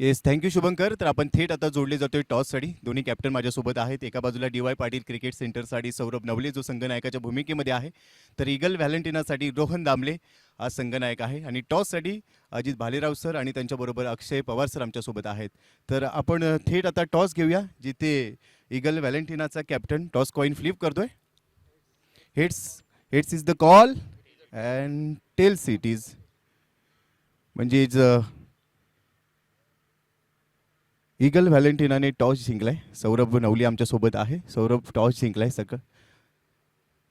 Yes, thank you Shubhankar. तर आपण थेट आता जोडले जातोय टॉससाठी. दोन्ही कॅप्टन माझ्यासोबत आहेत. एका बाजूला डी.वाय. पाटील क्रिकेट सेंटरसाठी सौरभ नवले जो संघनायकाच्या भूमिकेमध्ये आहे, तर ईगल व्हॅलेंटिनासाठी रोहन दामले हा संघनायक आहे आणि टॉससाठी अजित भालेराव सर आणि त्यांच्याबरोबर अक्षय पवार सर आमच्यासोबत आहेत. तर आपण थेट आता टॉस घेऊया, जिथे ईगल व्हॅलेंटिनाचा कॅप्टन टॉस कॉईन फ्लिप करतोय. Heads heads is the call and tails it is, म्हणजेच ईगल व्हॅलेंटिनाने टॉस जिंकलाय. सौरभ नवली आमच्यासोबत आहे. सौरभ टॉस जिंकलाय सगळं.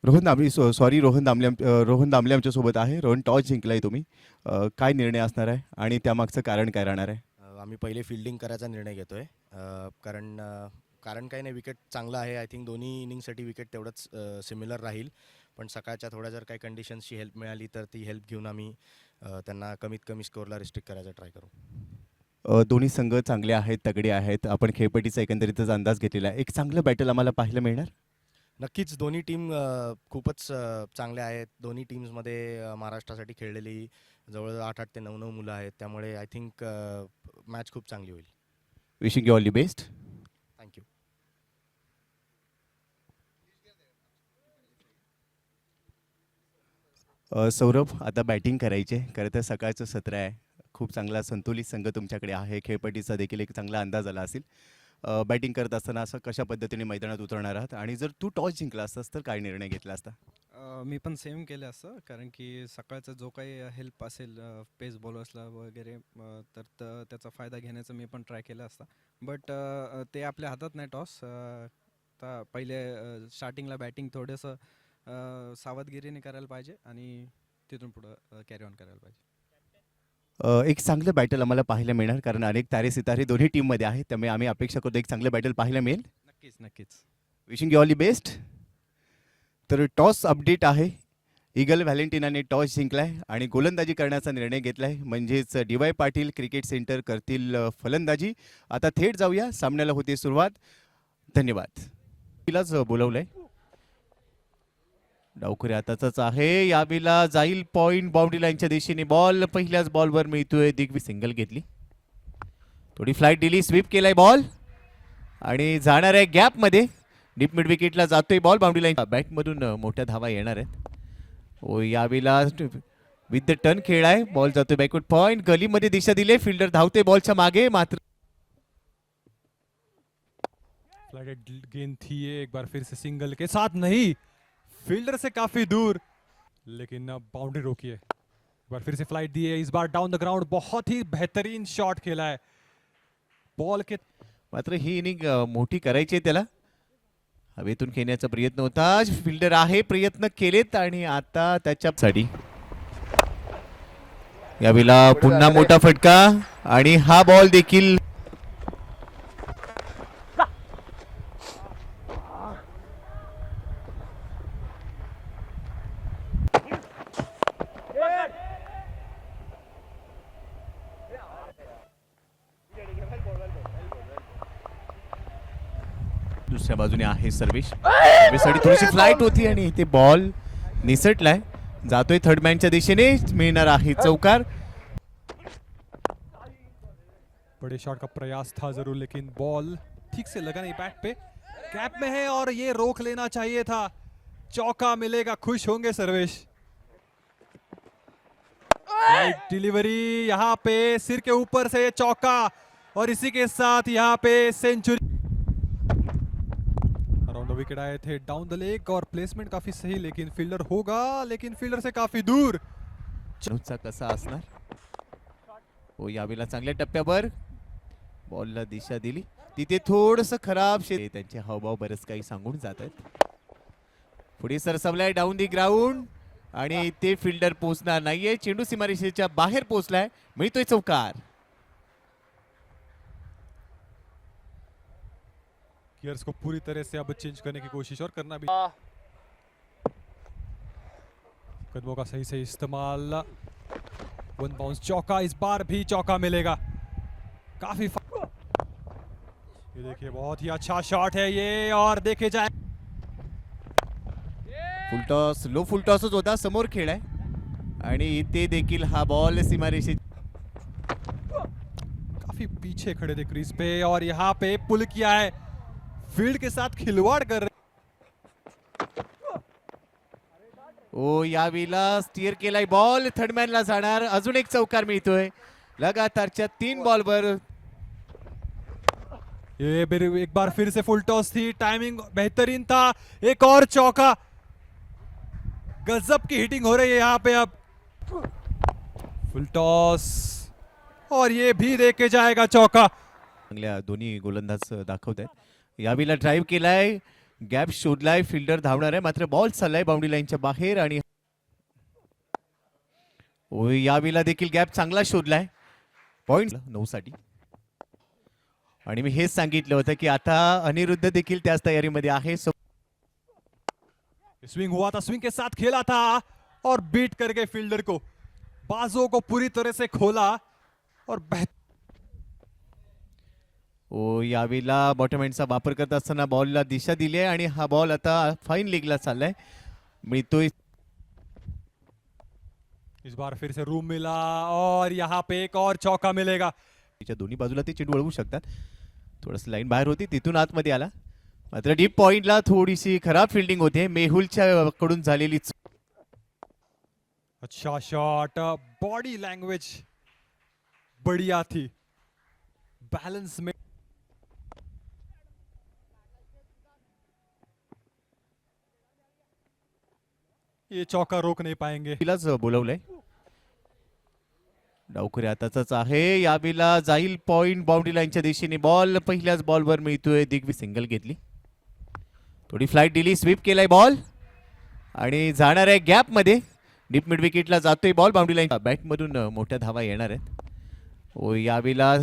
रोहन दामले रोहन दामले आमच्यासोबत आहे. रोहन, टॉस जिंकलाय तुम्ही, काय निर्णय असणार आहे आणि त्यामागचं कारण काय राहणार आहे? आम्ही पहिले फिल्डिंग करायचा निर्णय घेतोय, कारण काही नाही, विकेट चांगला आहे. आय थिंक दोन्ही इनिंगसाठी विकेट तेवढंच सिमिलर राहील, पण सकाळच्या थोड्या जर काही कंडिशन्सची हेल्प मिळाली तर ती हेल्प घेऊन आम्ही त्यांना कमीत कमी स्कोअरला रिस्ट्रिक्ट करायचा ट्राय करू. दोन्ही संघ चांगले आहेत, तगडे आहेत. आपण खेळपट्टीचा एकंदरीतच अंदाज घेतलेला आहे. एक चांगलं बॅटल आम्हाला पाहायला मिळणार. नक्कीच दोन्ही टीम खूपच चांगल्या आहेत. दोन्ही टीम्समध्ये महाराष्ट्रासाठी खेळलेली जवळजवळ 8 ते 9 मुलं आहेत, त्यामुळे आय थिंक मॅच खूप चांगली होईल. Wishing you all the best. Thank you. Saurabh, आता बॅटिंग करायचे. खरं तर सकाळचं सत्र आहे. खूप चांगला संतुलित संघ तुमच्याकडे आहे. खेळपट्टीचा देखील एक चांगला अंदाज आला असेल. बॅटिंग करत असताना असं कशा पद्धतीने मैदानात उतरणार आहात आणि जर तू टॉस जिंकला असतास तर काय निर्णय घेतला असता? मी पण सेम केलं असतं, कारण की सकाळचा जो काही हेल्प असेल पेस बॉलर्सला वगैरे, त्याचा फायदा घेण्याचा मी पण ट्राय केला असता. बट ते आपल्या हातात नाही टॉस. तर पहिले स्टार्टिंगला बॅटिंग थोडंसं सावधगिरीने करायला पाहिजे आणि तिथून पुढं कॅरी ऑन करायला पाहिजे. एक चांगलं बॅटल आम्हाला पाहायला मिळणार, कारण अनेक तारे सितारे दोन्ही टीममध्ये आहेत. त्यामुळे आम्ही अपेक्षा करतो एक चांगलं बॅटल पाहायला मिळेल. नक्कीच नक्कीच. Wishing you all the best. तर टॉस अपडेट आहे. ईगल व्हॅलेंटिनाने टॉस जिंकलाय आणि गोलंदाजी करण्याचा निर्णय घेतलाय. म्हणजेच डी.वाय. पाटील क्रिकेट सेंटर करतील फलंदाजी. आता थेट जाऊया, सामन्याला होते सुरुवात. धन्यवाद. तिलाच बोलवलंय. डावखुरी आताच आहे. यावेळेला जाईल पॉइंट बाउंड्री लाईनच्या दिशेने. बॉल पहिल्याच बॉलवर मिळतोय. दिग्वी सिंगल घेतली, थोडी फ्लाईट दिली, स्वीप केलाय बॉल आणि जाणार आहे गॅपमध्ये. डीप मिड विकेटला जातोय बॉल. बाउंड्री लाईन बॅटमधून मोठ्या धावा येणार आहेत. ओ, यावेळेला विथ द टर्न खेळाय. बॉल जातोय बॅकवर्ड पॉइंट. गलीमध्ये दिशा दिले. फिल्डर धावते बॉलच्या मागे, मात्र फ्लाइटेड गेंद थी ये, एक बार फिर से सिंगल के साथ नहीं, फील्डर से काफी दूर, लेकिन बाउंड्री रोकी है. एक बार फिर से फ्लाइट दी है, इस बार डाउन द ग्राउंड. बहुत ही बेहतरीन शॉट खेला है बॉल के. मात्र ही इनिंग मोठी करायची आहे त्याला. हवेतून खेळण्याचा प्रयत्न होता. फिल्डर आहे, प्रयत्न केलेत आणि आता त्याच्यासाठी यावेळेला पुन्हा मोठा फटका आणि हा बॉल देखील दुसऱ्या बाजूने आहे सर्वेश. सर्वेशसाठी थोडीशी फ्लाईट होती आणि इथे बॉल निसटलाय. जातोय थर्ड मॅनच्या दिशेने, मिळणार आहे चौकार. बड़े शॉट का प्रयास था जरूर, लेकिन बॉल ठीक से लगा नहीं बैट पे. कैप में है और ये रोक लेना चाहिए था. चौका मिलेगा, खुश होंगे सर्वेश. डिलीवरी यहाँ पे सिर के ऊपर से चौका और इसी के साथ यहाँ पे सेंचुरी. अराउंड द विकेट आए थे डाउन द लेग और प्लेसमेंट काफी सही, लेकिन फील्डर होगा, लेकिन फील्डर से काफी दूर. चा कसा असणार हो. यावेळेला चांगल्या टप्प्यावर बॉलला दिशा दिली. तिथे थोडस खराब त्यांचे हावभाव बरंच काही सांगून जात आहेत. पुढे सरसावलाय डाऊन दी ग्राउंड आणि ते फिल्डर पोहोचणार नाहीये. चेंडू सीमारेषेच्या बाहेर पोहोचलाय. मिळतोय चौकार. गियर्स को पूरी तरह से अब चेंज करने की कोशिश और करना भी. कदमों का सही से इस्तेमाल. वन बाउंस चौका, इस बार भी चौका मिलेगा. काफी ये देखिए, बहुत ही अच्छा शॉट है ये. और देखे जाए फुलटॉस, लो फुलटॉसच होता. समोर खेळ आहे आणि इथे देखील हा बॉल सीमारेषे काफी पीछे खड़े थे क्रीज पे और यहाँ पे पुल किया है, फील्ड के साथ खिलवाड़ कर रहे। ओ यावेळेला स्टीअर केलाय बॉल, थर्डमॅनला जाणार, अजून एक चौकार मिळतोय लगातारच्या 3 बॉलवर। ये एक बार फिर से फुल टॉस थी, टाइमिंग बेहतरीन था, एक और चौका, गजब की हिटिंग हो रही है यहाँ पे। अब फुल टॉस और ये भी देके जाएगा चौका। चांगल्या दोन्ही गोलंदाज दाखवत आहेत। यावेळेला ड्राईव्ह केलाय, गॅप शोधलाय, फिल्डर धावणार आहे, मात्र बॉल चाललाय बाउंड्री लाईनच्या बाहेर आणि ओ यावेळेला देखील गॅप चांगला शोधलाय, पॉइंट 9 साठी। आणि मी हेच सांगितलं होतं की आता अनिरुद्ध देखील त्याच तयारीमध्ये आहे। स्विंग हुआ था, स्विंग के साथ खेला था और बीट कर गए फील्डर को, बाजों को पूरी तरह से खोला और ओ यावेळेला बॉटम एंडचा वापर करत असताना बॉलला दिशा दिली आहे आणि हा बॉल आता फाईन लेगला चाललाय, मिळतोय। इस बार फिर से रूम मिला और यहाँ पे एक और चौका मिलेगा। तिच्या दोन्ही बाजूला ते चेंडू वळवू शकतात। थोडस लाईन बाहेर होती, तिथून आतमध्ये आला, मात्र डीप पॉइंटला थोडीशी खराब फिल्डिंग होते, मेहुलच्या कडून झालेली। अच्छा शॉट, बॉडी लैंग्वेज बढ़िया थी, बैलेंस में। ये चौका रोक नहीं पाएंगे। तिलाच बोलवलंय, डावखुरी आताचाच आहे, यावेळेला जाईल पॉइंट बाउंड्री लाईनच्या दिशेने, बॉल पहिल्याच बॉलवर मिळतोय, दिग्वी सिंगल घेतली, थोडी फ्लाइट दिली, स्वीप केलाय बॉल आणि जाणार आहे गॅप मध्ये, डीप मिड विकेटला जातोय बॉल, बाउंड्री लाईन बॅट मधून मोठ्या धावा येणार आहेत। ओ यावेळेला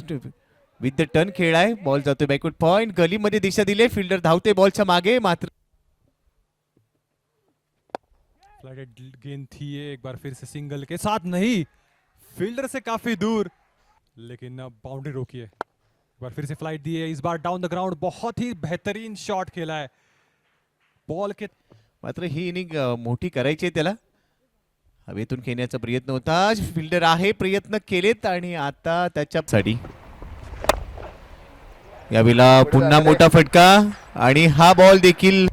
विथ द टर्न खेळाय, बॉल जातोय बॅकवर्ड पॉइंट, गलीमध्ये दिशा दिली, फिल्डर धावते बॉलच्या मागे, मात्र फ्लाइटेड गेंद थी ये, एक बार फिर से सिंगल के साथ नहीं, फील्डर से काफी दूर, लेकिन बाउंड्री रोकी है। एक बार फिर से फ्लाइट दी है, इस बार डाउन द ग्राउंड, बहुत ही बेहतरीन शॉट खेला है बॉल के। मात्र ही इनिंग मोठी करायची आहे त्याला, हवेतून खेळण्याचा प्रयत्न होता, फिल्डर आहे, प्रयत्न केलेत आणि आता त्याच्यासाठी यावेळेला पुन्हा मोठा फटका आणि हा बॉल देखील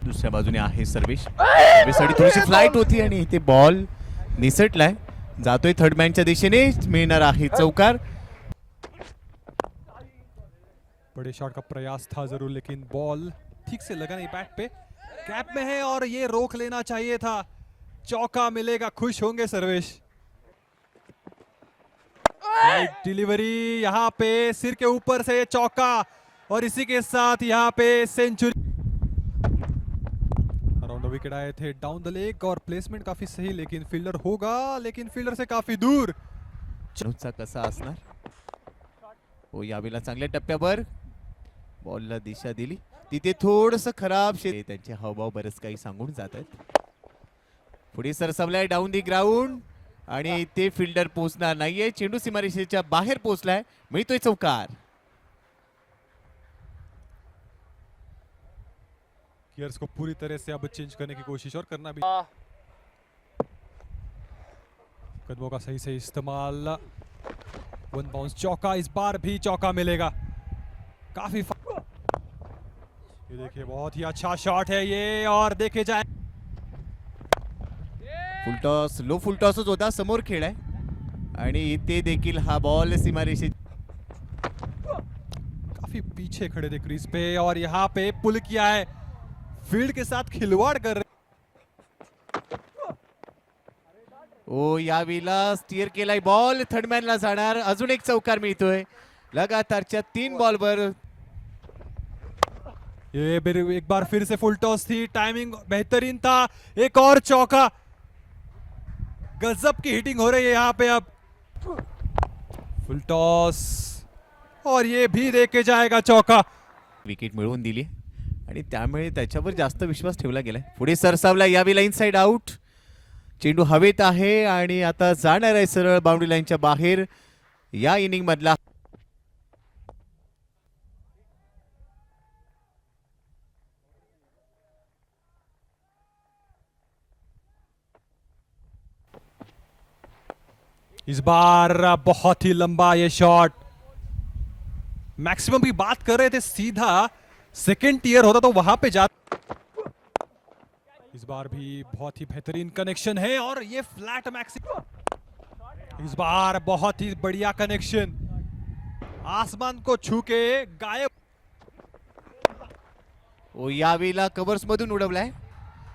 दुसऱ्या बाजूने आहे सर्वेश, सर्वेसाठी थोडीशी फ्लाइट होती आणि इथे बॉल निसटलाय, जातोय थर्ड मॅनच्या दिशेने, मिळणार आहे चौकार। बड़े शॉट का प्रयास था जरूर, लेकिन बॉल ठीक से लगा नहीं बैट पे, कैप में है और ये रोक लेना चाहिए था, चौका मिलेगा, खुश होंगे सर्वेश। डिलीवरी यहाँ पे सिर के ऊपर से चौका और इसी के साथ यहाँ पे सेंचुरी। अराउंड द विकेट आए थे डाउन द लेग और प्लेसमेंट काफी सही, लेकिन फील्डर होगा, लेकिन फील्डर से काफी दूर। चनुचा कसा असणार, हो यावेळेला चांगल्या टप्प्यावर बॉलला दिशा दिली, तिथे थोडस खराब त्यांचे हावभाव बरेच काही सांगून जात आहेत। पुढे सरसावलाय डाऊन दी ग्राउंड आणि ते फिल्डर पोहोचणार नाहीये, चेंडू सीमारेषेच्या बाहेर पोहोचलाय, मिळतोय चौकार। गियर्स को पूरी तरह से अब चेंज करने की कोशिश और करना भी, कदमों का सही से इस्तेमाल, वन बाउंस चौका, इस बार भी चौका मिलेगा, काफी ये देखिए बहुत ही अच्छा शॉट है ये, और देखे जाए फुलटॉस, लो फुलटॉसच होता, समोर खेळ आहे आणि इथे देखील हा बॉल सीमारेषे काफी पीछे खड़े थे क्रीज पे और यहाँ पे पुल किया है, फील्ड के साथ खिलवाड़ कर रहे। ओ यावेळेला स्टीअर केलाय बॉल, थर्डमॅनला जाणार, अजून एक चौकार मिळतोय लगातारच्या 3 बॉलवर। ये एक बार फिर से फुल टॉस थी, टाइमिंग बेहतरीन था, एक और चौका, गजब की हिटिंग हो रही है यहाँ पे। अब फुल टॉस और ये भी देके जाएगा चौका, विकेट मिळवून दिली आणि त्यामुळे त्याच्यावर जास्त विश्वास ठेवला गेलाय। पुढे सरसावला, यावेळेला इनसाइड आउट, चेंडू हवेत आहे आणि आता जाणार आहे सरळ बाउंड्री लाईनच्या बाहेर. या इनिंग मधला इस बार बहुत ही लंबा ये शॉट. मैक्सिमम की बात कर रहे थे, सीधा सेकेंड टियर होता तो वहां पे जा. इस बार भी बहुत ही बेहतरीन कनेक्शन है और ये फ्लैट मैक्सिमम. इस बार बहुत ही बढ़िया कनेक्शन, आसमान को छू के गायब. ओ यावेळेला कव्हर्स मधून उडवलाय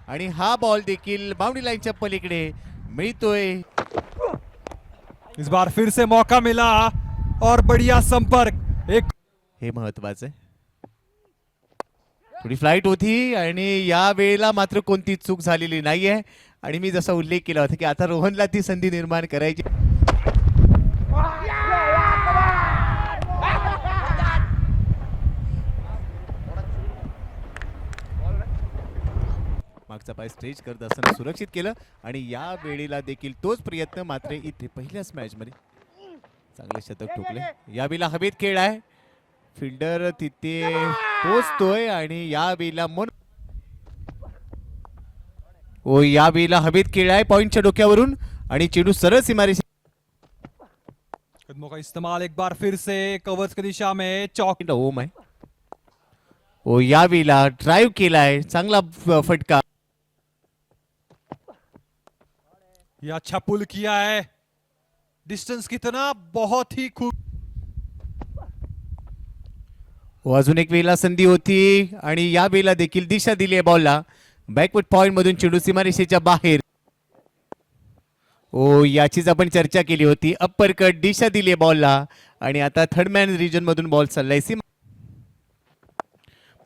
आणि हा बॉल देखील बाउंड्री लाईनच्या पलीकडे मिळतोय. इस बार फिर से मौका मिला और बढ़िया संपर्क. एक हे महत्वाचं आहे. थोडी फ्लाईट होती आणि या वेळेला मात्र कोणती चूक झालेली नाहीये आणि मी जसा उल्लेख केला होता की आता रोहनला ती संधी निर्माण करायची. मागचा पाय स्ट्रेच करत असताना सुरक्षित केलं आणि या वेळेला देखील तोच प्रयत्न मात्र इथे पहिल्याच मॅच मध्ये चांगले शतक ठोकले. या वेळेला हवेत खेळ आहे, फिल्डर तिथे पोचतोय आणि या वेळेला या वेळेला हवेत खेळ आहे पॉइंटच्या डोक्यावरून आणि चेंडू सरळ सीमारेषे. कदमों का इस्तेमाल एक बार फिर से कवर्स की दिशा में. चौक ओम आहे. ओ या वेळेला ड्राइव्ह केलाय, चांगला फटका. ये अच्छा पुल किया है. डिस्टेंस कितना, बहुत ही खूब. अजून एक वेळेला संधी होती आणि या वेळेला देखील दिशा दिली आहे बॉलला. बॅकवर्ड पॉइंट मधून चेंडू सीमारेषेच्या बाहेर. ओ याचीच आपण चर्चा केली होती. अप्पर कट दिशा दिली आहे बॉलला आणि आता थर्ड मॅन रिजन मधून बॉल चाललाय सीमा.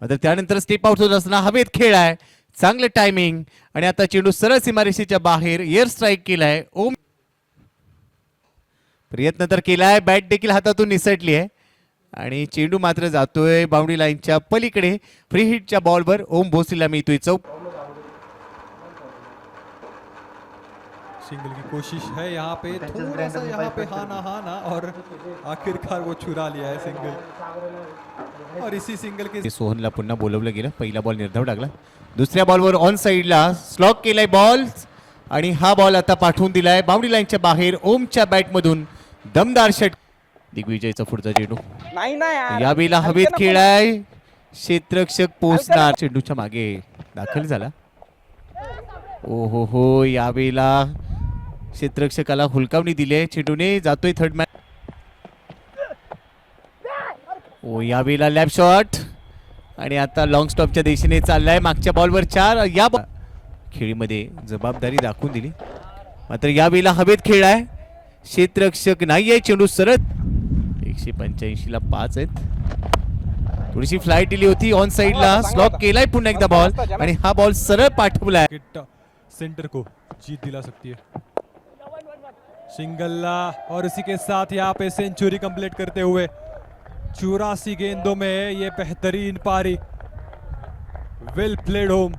मात्र त्यानंतर स्टेप आउट होत असताना हवेत खेळ आहे, चांगलं टायमिंग आणि आता चेंडू सरळ सीमारेषेच्या बाहेर. एअर स्ट्राईक केलाय. ओम प्रयत्न तर केलाय, बॅट देखील हातातून निसटली आहे आणि चेंडू मात्र जातोय बाउंड्री लाईनच्या पलीकडे. फ्री हिटच्या बॉलवर ओम भोसलेला मिळतोय चौक. सिंगल की कोशिश है यहाँ पे, थोड़ा सा यहाँ पे हाना और आखिरकार वो चुरा लिया है सिंगल. और इसी सिंगल के सोहनला पुन्हा बोलवलं गेलं. पहिला बॉल निर्धाव टाकला, दुसऱ्या बॉलवर ऑन साइडला स्लॉक केलाय बॉल आणि हा बॉल आता पाठवून दिलाय बाउंड्री लाईनच्या बाहेर. ओमच्या बॅटमधून दमदार षट. दिग्विजयचा पुढचा चेंडू या वेळेला हवेत खेळाय, क्षेत्ररक्षक पोहोचणार. चेंडूच्या मागे दाखल झाला. ओ हो या वेळेला क्षेत्ररक्षकाला हुलकावणी दिली. चेंडूने जातोय थर्ड मॅन. ओ या वेळेला लॅप शॉट आणि आता लॉंग स्टॉपच्या दिशेने चाललाय. मागच्या बॉलवर 4. या खेळीमध्ये जबाबदारी दाखवून दिली. मात्र या वेळेला हवेत खेळ आहे, क्षेत्ररक्षक नाहीये. चेंडू सरळ 185 ला 5 आहेत. थोडीशी फ्लाईट दिली होती ऑन साइडला, स्लॉक केलाय पुन्हा एकदा बॉल आणि हा बॉल सरळ पाठवलाय. सेंटर को जीत दिला सकती है. सिंगल और इसी के साथ यहाँ पे सेंचुरी कंप्लीट करते हुए 84 गेंदों में ये बेहतरीन पारी. वेल प्लेड होम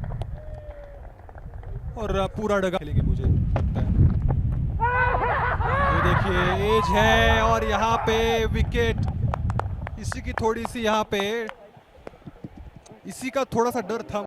और पूरा डगा खेलेंगे मुझे लगता है. ये देखिए एज है और यहाँ पे विकेट. इसी की थोड़ी सी यहाँ पे इसी का थोड़ा सा डर था.